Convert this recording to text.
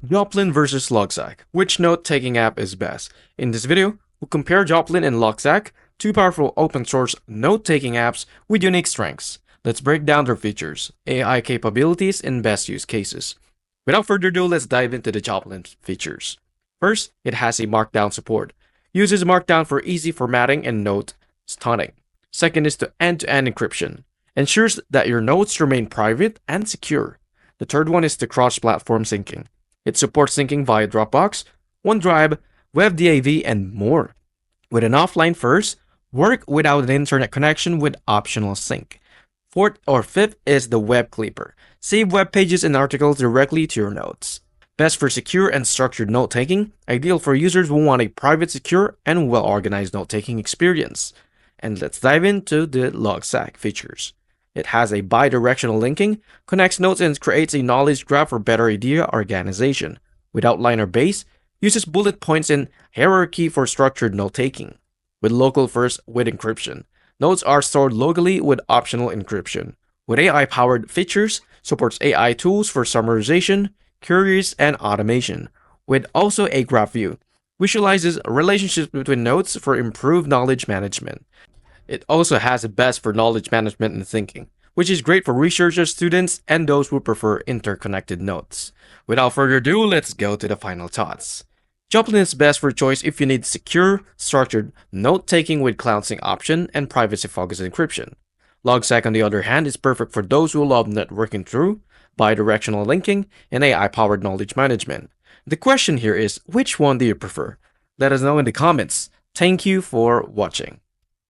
Joplin versus Logseq. Which note-taking app is best? In this video, we'll compare Joplin and Logseq, two powerful open-source note-taking apps with unique strengths. Let's break down their features, AI capabilities, and best use cases. Without further ado, let's dive into the Joplin features. First, it has a Markdown support. Uses Markdown for easy formatting and note stunning. Second is the end-to-end encryption. Ensures that your notes remain private and secure. The third one is the cross-platform syncing. It supports syncing via Dropbox, OneDrive, WebDAV, and more. With an offline first, work without an internet connection with optional sync. Fourth or fifth is the Web Clipper. Save web pages and articles directly to your notes. Best for secure and structured note-taking, ideal for users who want a private, secure, and well-organized note-taking experience. And let's dive into the Logseq features. It has a bi-directional linking, connects notes and creates a knowledge graph for better idea organization. Without line or base, uses bullet points and hierarchy for structured note-taking. With local first with encryption. Notes are stored locally with optional encryption. With AI-powered features, supports AI tools for summarization, queries, and automation. With also a graph view, visualizes relationships between notes for improved knowledge management. It also has the best for knowledge management and thinking, which is great for researchers, students, and those who prefer interconnected notes. Without further ado, let's go to the final thoughts. Joplin is best for choice if you need secure, structured note-taking with cloud sync option and privacy-focused encryption. Logseq, on the other hand, is perfect for those who love networking through bi-directional linking and AI-powered knowledge management. The question here is, which one do you prefer? Let us know in the comments. Thank you for watching.